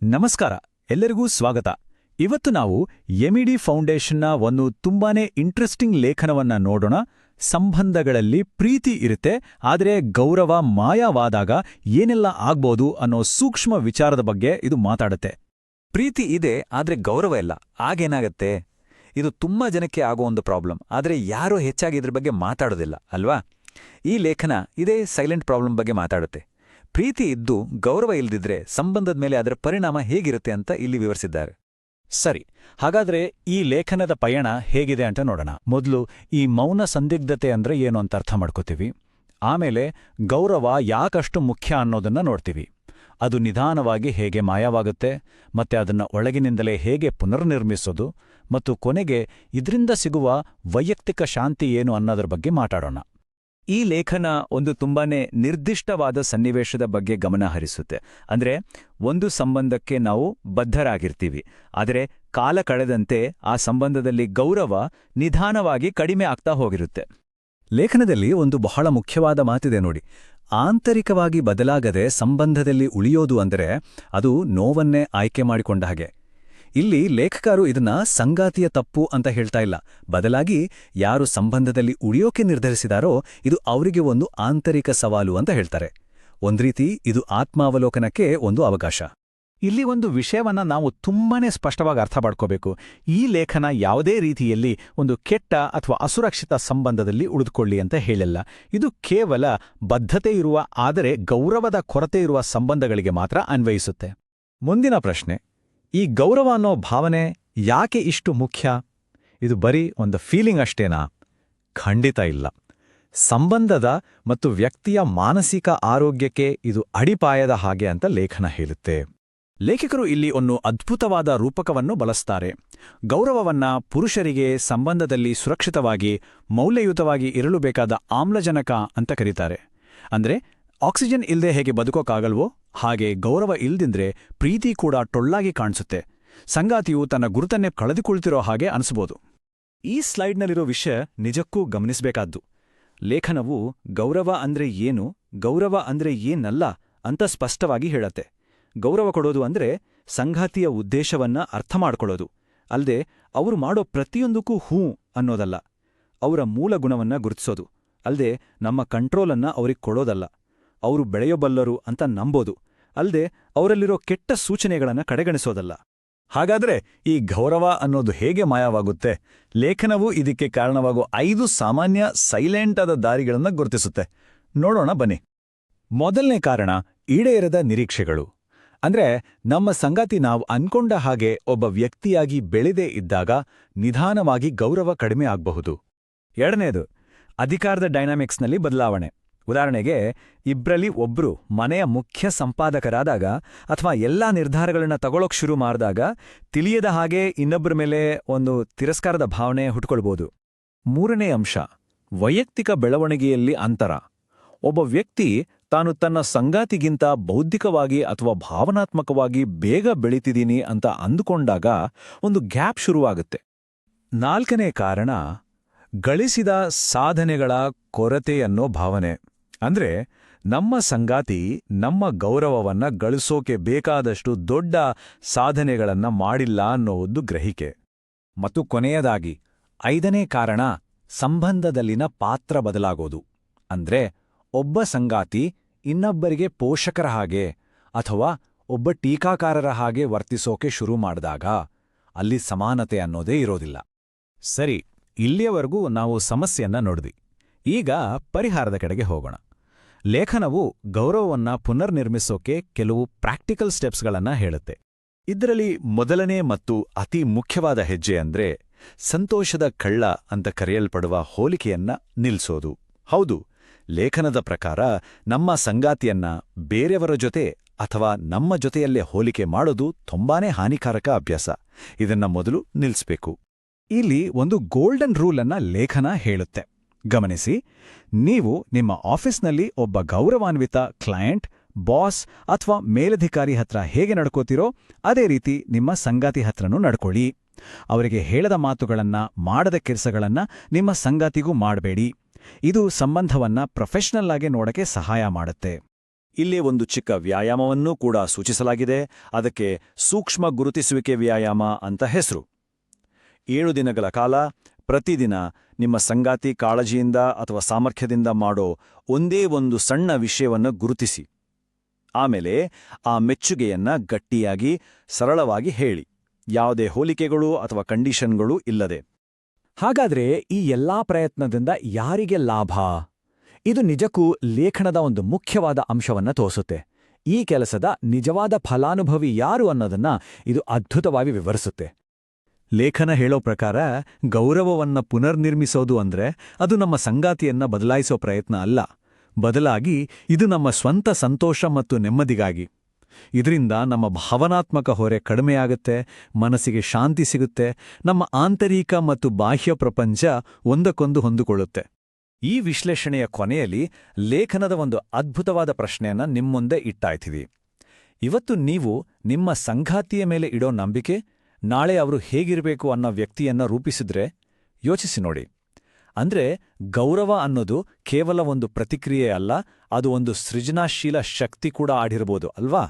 ನಮಸ್ಕಾರ, ಎಲ್ಲರಿಗೂ ಸ್ವಾಗತ. ಇವತ್ತು ನಾವು ಎಮಿಡಿ ಫೌಂಡೇಶನ್ನ ಒಂದು ತುಂಬಾನೇ ಇಂಟ್ರೆಸ್ಟಿಂಗ್ ಲೇಖನವನ್ನ ನೋಡೋಣ. ಸಂಬಂಧಗಳಲ್ಲಿ ಪ್ರೀತಿ ಇರುತ್ತೆ, ಆದರೆ ಗೌರವ ಮಾಯವಾದಾಗ ಏನೆಲ್ಲ ಆಗ್ಬೋದು ಅನ್ನೋ ಸೂಕ್ಷ್ಮ ವಿಚಾರದ ಬಗ್ಗೆ ಇದು ಮಾತಾಡುತ್ತೆ. ಪ್ರೀತಿ ಇದೆ, ಆದ್ರೆ ಗೌರವ ಇಲ್ಲ. ಆಗೇನಾಗತ್ತೆ? ಇದು ತುಂಬಾ ಜನಕ್ಕೆ ಆಗೋ ಒಂದು ಪ್ರಾಬ್ಲಮ್. ಆದರೆ ಯಾರೂ ಹೆಚ್ಚಾಗಿ ಇದ್ರ ಬಗ್ಗೆ ಮಾತಾಡೋದಿಲ್ಲ ಅಲ್ವಾ? ಈ ಲೇಖನ ಇದೇ ಸೈಲೆಂಟ್ ಪ್ರಾಬ್ಲಮ್ ಬಗ್ಗೆ ಮಾತಾಡುತ್ತೆ. ಪ್ರೀತಿ ಇದ್ದು ಗೌರವ ಇಲ್ದಿದ್ರೆ ಸಂಬಂಧದ ಮೇಲೆ ಅದರ ಪರಿಣಾಮ ಹೇಗಿರುತ್ತೆ ಅಂತ ಇಲ್ಲಿ ವಿವರಿಸಿದ್ದಾರೆ. ಸರಿ, ಹಾಗಾದ್ರೆ ಈ ಲೇಖನದ ಪಯಣ ಹೇಗಿದೆ ಅಂತ ನೋಡೋಣ. ಮೊದಲು ಈ ಮೌನ ಸಂದಿಗ್ಧತೆ ಅಂದ್ರೆ ಏನು ಅಂತ ಅರ್ಥ ಮಾಡ್ಕೋತೀವಿ. ಆಮೇಲೆ ಗೌರವ ಯಾಕಷ್ಟು ಮುಖ್ಯ ಅನ್ನೋದನ್ನ ನೋಡ್ತೀವಿ. ಅದು ನಿಧಾನವಾಗಿ ಹೇಗೆ ಮಾಯವಾಗುತ್ತೆ, ಮತ್ತೆ ಅದನ್ನ ಒಳಗಿನಿಂದಲೇ ಹೇಗೆ ಪುನರ್ನಿರ್ಮಿಸೋದು, ಮತ್ತು ಕೊನೆಗೆ ಇದರಿಂದ ಸಿಗುವ ವೈಯಕ್ತಿಕ ಶಾಂತಿ ಏನು ಅನ್ನೋದ್ರ ಬಗ್ಗೆ ಮಾತಾಡೋಣ. ಈ ಲೇಖನ ಒಂದು ತುಂಬಾನೇ ನಿರ್ದಿಷ್ಟವಾದ ಸನ್ನಿವೇಶದ ಬಗ್ಗೆ ಗಮನ ಹರಿಸುತ್ತೆ. ಅಂದ್ರೆ ಒಂದು ಸಂಬಂಧಕ್ಕೆ ನಾವು ಬದ್ಧರಾಗಿರ್ತೀವಿ, ಆದರೆ ಕಾಲ ಕಳೆದಂತೆ ಆ ಸಂಬಂಧದಲ್ಲಿ ಗೌರವ ನಿಧಾನವಾಗಿ ಕಡಿಮೆ ಆಗ್ತಾ ಹೋಗಿರುತ್ತೆ. ಲೇಖನದಲ್ಲಿ ಒಂದು ಬಹಳ ಮುಖ್ಯವಾದ ಮಾತಿದೆ ನೋಡಿ. ಆಂತರಿಕವಾಗಿ ಬದಲಾಗದೆ ಸಂಬಂಧದಲ್ಲಿ ಉಳಿಯೋದು ಅಂದರೆ ಅದು ನೋವನ್ನೇ ಆಯ್ಕೆ ಮಾಡಿಕೊಂಡ ಹಾಗೆ. ಇಲ್ಲಿ ಲೇಖಕರು ಇದನ್ನ ಸಂಗಾತಿಯ ತಪ್ಪು ಅಂತ ಹೇಳ್ತಾ ಇಲ್ಲ. ಬದಲಾಗಿ ಯಾರು ಸಂಬಂಧದಲ್ಲಿ ಉಳಿಯೋಕೆ ನಿರ್ಧರಿಸಿದಾರೋ ಇದು ಅವರಿಗೆ ಒಂದು ಆಂತರಿಕ ಸವಾಲು ಅಂತ ಹೇಳ್ತಾರೆ. ಒಂದ್ರೀತಿ ಇದು ಆತ್ಮಾವಲೋಕನಕ್ಕೆ ಒಂದು ಅವಕಾಶ. ಇಲ್ಲಿ ಒಂದು ವಿಷಯವನ್ನ ನಾವು ತುಂಬಾನೇ ಸ್ಪಷ್ಟವಾಗಿ ಅರ್ಥ ಮಾಡ್ಕೋಬೇಕು. ಈ ಲೇಖನ ಯಾವುದೇ ರೀತಿಯಲ್ಲಿ ಒಂದು ಕೆಟ್ಟ ಅಥವಾ ಅಸುರಕ್ಷಿತ ಸಂಬಂಧದಲ್ಲಿ ಉಳಿದುಕೊಳ್ಳಿ ಅಂತ ಹೇಳಿಲ್ಲ. ಇದು ಕೇವಲ ಬದ್ಧತೆ ಇರುವ ಆದರೆ ಗೌರವದ ಕೊರತೆ ಇರುವ ಸಂಬಂಧಗಳಿಗೆ ಮಾತ್ರ ಅನ್ವಯಿಸುತ್ತೆ. ಮುಂದಿನ ಪ್ರಶ್ನೆ, ಈ ಗೌರವ ಅನ್ನೋ ಭಾವನೆ ಯಾಕೆ ಇಷ್ಟು ಮುಖ್ಯ? ಇದು ಬರೀ ಒಂದು ಫೀಲಿಂಗ್ ಅಷ್ಟೇನಾ? ಖಂಡಿತ ಇಲ್ಲ. ಸಂಬಂಧದ ಮತ್ತು ವ್ಯಕ್ತಿಯ ಮಾನಸಿಕ ಆರೋಗ್ಯಕ್ಕೆ ಇದು ಅಡಿಪಾಯದ ಹಾಗೆ ಅಂತ ಲೇಖನ ಹೇಳುತ್ತೆ. ಲೇಖಕರು ಇಲ್ಲಿ ಒಂದು ಅದ್ಭುತವಾದ ರೂಪಕವನ್ನು ಬಳಸ್ತಾರೆ. ಗೌರವವನ್ನ ಪುರುಷರಿಗೆ ಸಂಬಂಧದಲ್ಲಿ ಸುರಕ್ಷಿತವಾಗಿ ಮೌಲ್ಯಯುತವಾಗಿ ಇರಲು ಬೇಕಾದ ಆಮ್ಲಜನಕ ಅಂತ ಕರೀತಾರೆ. ಅಂದ್ರೆ ಆಕ್ಸಿಜನ್ ಇಲ್ಲದೆ ಹೇಗೆ ಬದುಕೋಕ್ಕಾಗಲ್ವೋ ಹಾಗೆ ಗೌರವ ಇಲ್ದಿದ್ರೆ ಪ್ರೀತಿ ಕೂಡ ಟೊಳ್ಳಾಗಿ ಕಾಣಿಸುತ್ತೆ. ಸಂಗಾತಿಯು ತನ್ನ ಗುರುತನ್ನೇ ಕಳೆದುಕೊಳ್ತಿರೋ ಹಾಗೆ ಅನಿಸ್ಬೋದು. ಈ ಸ್ಲೈಡ್ನಲ್ಲಿರೋ ವಿಷಯ ನಿಜಕ್ಕೂ ಗಮನಿಸಬೇಕಾದ್ದು. ಲೇಖನವು ಗೌರವ ಅಂದ್ರೆ ಏನು, ಗೌರವ ಅಂದ್ರೆ ಏನಲ್ಲ ಅಂತ ಸ್ಪಷ್ಟವಾಗಿ ಹೇಳತ್ತೆ. ಗೌರವ ಕೊಡೋದು ಅಂದ್ರೆ ಸಂಗಾತಿಯ ಉದ್ದೇಶವನ್ನ ಅರ್ಥ ಮಾಡ್ಕೊಳ್ಳೋದು, ಅಲ್ದೆ ಅವರು ಮಾಡೋ ಪ್ರತಿಯೊಂದಕ್ಕೂ ಹೂ ಅನ್ನೋದಲ್ಲ. ಅವರ ಮೂಲ ಗುಣವನ್ನ ಗುರುತಿಸೋದು, ಅಲ್ದೆ ನಮ್ಮ ಕಂಟ್ರೋಲನ್ನ ಅವ್ರಿಗೆ ಕೊಡೋದಲ್ಲ. ಅವರು ಬೆಳೆಯೋಬಲ್ಲರು ಅಂತ ನಂಬೋದು, ಅಲ್ದೆ ಅವರಲ್ಲಿರೋ ಕೆಟ್ಟ ಸೂಚನೆಗಳನ್ನ ಕಡೆಗಣಿಸೋದಲ್ಲ. ಹಾಗಾದ್ರೆ ಈ ಗೌರವ ಅನ್ನೋದು ಹೇಗೆ ಮಾಯವಾಗುತ್ತೆ? ಲೇಖನವು ಇದಕ್ಕೆ ಕಾರಣವಾಗೋ 5 ಸಾಮಾನ್ಯ ಸೈಲೆಂಟ್ ಆದ ದಾರಿಗಳನ್ನ ಗುರುತಿಸುತ್ತೆ. ನೋಡೋಣ ಬನ್ನಿ. ಮೊದಲನೇ ಕಾರಣ ಈಡೇರದ ನಿರೀಕ್ಷೆಗಳು. ಅಂದ್ರೆ ನಮ್ಮ ಸಂಗಾತಿ ನಾವು ಅನ್ಕೊಂಡ ಹಾಗೆ ಒಬ್ಬ ವ್ಯಕ್ತಿಯಾಗಿ ಬೆಳೆದೇ ಇದ್ದಾಗ ನಿಧಾನವಾಗಿ ಗೌರವ ಕಡಿಮೆ ಆಗಬಹುದು. ಎರಡನೇದು ಅಧಿಕಾರದ ಡೈನಾಮಿಕ್ಸ್ನಲ್ಲಿ ಬದಲಾವಣೆ. ಉದಾಹರಣೆಗೆ, ಇಬ್ರಲ್ಲಿ ಒಬ್ರು ಮನೆಯ ಮುಖ್ಯ ಸಂಪಾದಕರಾದಾಗ ಅಥವಾ ಎಲ್ಲಾ ನಿರ್ಧಾರಗಳನ್ನ ತಗೊಳ್ಳೋಕ್ ಶುರು ಮಾಡಿದಾಗ ತಿಳಿಯದ ಹಾಗೆ ಇನ್ನೊಬ್ಬರ ಮೇಲೆ ಒಂದು ತಿರಸ್ಕಾರದ ಭಾವನೆ ಹುಟ್ಕೊಳ್ಬೋದು. ಮೂರನೇ ಅಂಶ ವೈಯಕ್ತಿಕ ಬೆಳವಣಿಗೆಯಲ್ಲಿ ಅಂತರ. ಒಬ್ಬ ವ್ಯಕ್ತಿ ತಾನು ತನ್ನ ಸಂಗಾತಿಗಿಂತ ಬೌದ್ಧಿಕವಾಗಿ ಅಥವಾ ಭಾವನಾತ್ಮಕವಾಗಿ ಬೇಗ ಬೆಳೀತಿದ್ದೀನಿ ಅಂತ ಅಂದುಕೊಂಡಾಗ ಒಂದು ಗ್ಯಾಪ್ ಶುರುವಾಗುತ್ತೆ. ನಾಲ್ಕನೇ ಕಾರಣ ಗಳಿಸಿದ ಸಾಧನೆಗಳ ಕೊರತೆ ಅನ್ನೋ ಭಾವನೆ. ಅಂದ್ರೆ ನಮ್ಮ ಸಂಗಾತಿ ನಮ್ಮ ಗೌರವವನ್ನ ಗಳಿಸೋಕೆ ಬೇಕಾದಷ್ಟು ದೊಡ್ಡ ಸಾಧನೆಗಳನ್ನ ಮಾಡಿಲ್ಲ ಅನ್ನೋದು ಗ್ರಹಿಕೆ. ಮತ್ತು ಕೊನೆಯದಾಗಿ 5ನೇ ಕಾರಣ ಸಂಬಂಧದಲ್ಲಿನ ಪಾತ್ರ ಬದಲಾಗೋದು. ಅಂದ್ರೆ ಒಬ್ಬ ಸಂಗಾತಿ ಇನ್ನೊಬ್ಬರಿಗೆ ಪೋಷಕರ ಹಾಗೆ ಅಥವಾ ಒಬ್ಬ ಟೀಕಾಕಾರರ ಹಾಗೆ ವರ್ತಿಸೋಕೆ ಶುರು ಮಾಡಿದಾಗ ಅಲ್ಲಿ ಸಮಾನತೆ ಅನ್ನೋದೇ ಇರೋದಿಲ್ಲ. ಸರಿ, ಇಲ್ಲಿಯವರೆಗೂ ನಾವು ಸಮಸ್ಯೆಯನ್ನ ನೋಡಿದ್ವಿ. ಈಗ ಪರಿಹಾರದ ಕಡೆಗೆ ಹೋಗೋಣ. ಲೇಖನವು ಗೌರವವನ್ನ ಪುನರ್ನಿರ್ಮಿಸೋಕೆ ಕೆಲವು ಪ್ರಾಕ್ಟಿಕಲ್ ಸ್ಟೆಪ್ಸ್ಗಳನ್ನ ಹೇಳುತ್ತೆ. ಇದರಲ್ಲಿ ಮೊದಲನೇ ಮತ್ತು ಅತಿ ಮುಖ್ಯವಾದ ಹೆಜ್ಜೆ ಅಂದ್ರೆ ಸಂತೋಷದ ಕಳ್ಳ ಅಂತ ಕರೆಯಲ್ಪಡುವ ಹೋಲಿಕೆಯನ್ನ ನಿಲ್ಸೋದು. ಹೌದು, ಲೇಖನದ ಪ್ರಕಾರ ನಮ್ಮ ಸಂಗಾತಿಯನ್ನ ಬೇರೆಯವರ ಜೊತೆ ಅಥವಾ ನಮ್ಮ ಜೊತೆಯಲ್ಲೇ ಹೋಲಿಕೆ ಮಾಡೋದು ತುಂಬಾನೇ ಹಾನಿಕಾರಕ ಅಭ್ಯಾಸ. ಇದನ್ನ ಮೊದಲು ನಿಲ್ಸ್ಬೇಕು. ಇಲ್ಲಿ ಒಂದು ಗೋಲ್ಡನ್ ರೂಲ್ ಅನ್ನ ಲೇಖನ ಹೇಳುತ್ತೆ. ಗಮನಿಸಿ, ನೀವು ನಿಮ್ಮ ಆಫೀಸ್ನಲ್ಲಿ ಒಬ್ಬ ಗೌರವಾನ್ವಿತ ಕ್ಲೈಂಟ್, ಬಾಸ್ ಅಥವಾ ಮೇಲಧಿಕಾರಿ ಹತ್ರ ಹೇಗೆ ನಡ್ಕೋತಿರೋ ಅದೇ ರೀತಿ ನಿಮ್ಮ ಸಂಗಾತಿ ಹತ್ರನೂ ನಡ್ಕೊಳ್ಳಿ. ಅವರಿಗೆ ಹೇಳದ ಮಾತುಗಳನ್ನ, ಮಾಡದ ಕೆಲಸಗಳನ್ನ ನಿಮ್ಮ ಸಂಗಾತಿಗೂ ಮಾಡಬೇಡಿ. ಇದು ಸಂಬಂಧವನ್ನ ಪ್ರೊಫೆಷನಲ್ ಆಗಿ ನೋಡಕ್ಕೆ ಸಹಾಯ ಮಾಡುತ್ತೆ. ಇಲ್ಲಿ ಒಂದು ಚಿಕ್ಕ ವ್ಯಾಯಾಮವನ್ನೂ ಕೂಡ ಸೂಚಿಸಲಾಗಿದೆ. ಅದಕ್ಕೆ ಸೂಕ್ಷ್ಮ ಗುರುತಿಸುವಿಕೆ ವ್ಯಾಯಾಮ ಅಂತ ಹೆಸರು. 7 ದಿನಗಳ ಕಾಲ ಪ್ರತಿದಿನ ನಿಮ್ಮ ಸಂಗಾತಿ ಕಾಳಜಿಯಿಂದ ಅಥವಾ ಸಾಮರ್ಥ್ಯದಿಂದ ಮಾಡೋ ಒಂದೇ ಒಂದು ಸಣ್ಣ ವಿಷಯವನ್ನು ಗುರುತಿಸಿ. ಆಮೇಲೆ ಆ ಮೆಚ್ಚುಗೆಯನ್ನ ಗಟ್ಟಿಯಾಗಿ ಸರಳವಾಗಿ ಹೇಳಿ, ಯಾವುದೇ ಹೋಲಿಕೆಗಳು ಅಥವಾ ಕಂಡೀಷನ್ಗಳು ಇಲ್ಲದೆ. ಹಾಗಾದ್ರೆ ಈ ಎಲ್ಲಾ ಪ್ರಯತ್ನದಿಂದ ಯಾರಿಗೆ ಲಾಭ? ಇದು ನಿಜಕ್ಕೂ ಲೇಖನದ ಒಂದು ಮುಖ್ಯವಾದ ಅಂಶವನ್ನ ತೋರಿಸುತ್ತೆ. ಈ ಕೆಲಸದ ನಿಜವಾದ ಫಲಾನುಭವಿ ಯಾರು ಅನ್ನೋದನ್ನ ಇದು ಅದ್ಭುತವಾಗಿ ವಿವರಿಸುತ್ತೆ. ಲೇಖನ ಹೇಳೋ ಪ್ರಕಾರ ಗೌರವವನ್ನ ಪುನರ್ನಿರ್ಮಿಸೋದು ಅಂದ್ರೆ ಅದು ನಮ್ಮ ಸಂಗಾತಿಯನ್ನ ಬದಲಾಯಿಸೋ ಪ್ರಯತ್ನ ಅಲ್ಲ. ಬದಲಾಗಿ ಇದು ನಮ್ಮ ಸ್ವಂತ ಸಂತೋಷ ಮತ್ತು ನೆಮ್ಮದಿಗಾಗಿ. ಇದರಿಂದ ನಮ್ಮ ಭಾವನಾತ್ಮಕ ಹೊರೆ ಕಡಿಮೆಯಾಗುತ್ತೆ, ಮನಸ್ಸಿಗೆ ಶಾಂತಿ ಸಿಗುತ್ತೆ, ನಮ್ಮ ಆಂತರಿಕ ಮತ್ತು ಬಾಹ್ಯ ಪ್ರಪಂಚ ಒಂದಕ್ಕೊಂದು ಹೊಂದಿಕೊಳ್ಳುತ್ತೆ. ಈ ವಿಶ್ಲೇಷಣೆಯ ಕೊನೆಯಲ್ಲಿ ಲೇಖನದ ಒಂದು ಅದ್ಭುತವಾದ ಪ್ರಶ್ನೆಯನ್ನ ನಿಮ್ಮುಂದೆ ಇಟ್ಟಾಯ್ತೀವಿ. ಇವತ್ತು ನೀವು ನಿಮ್ಮ ಸಂಗಾತಿಯ ಮೇಲೆ ಇಡೋ ನಂಬಿಕೆ, ನಾಳೆ ಅವರು ಹೇಗಿರಬೇಕು ಅನ್ನೋ ವ್ಯಕ್ತಿಯನ್ನ ರೂಪಿಸಿದ್ರೆ ಯೋಚಿಸಿ ನೋಡಿ. ಅಂದ್ರೆ ಗೌರವ ಅನ್ನೋದು ಕೇವಲ ಒಂದು ಪ್ರತಿಕ್ರಿಯೆ ಅಲ್ಲ, ಅದು ಒಂದು ಸೃಜನಾಶೀಲ ಶಕ್ತಿ ಕೂಡ ಆಡಿರ್ಬೋದು ಅಲ್ವಾ?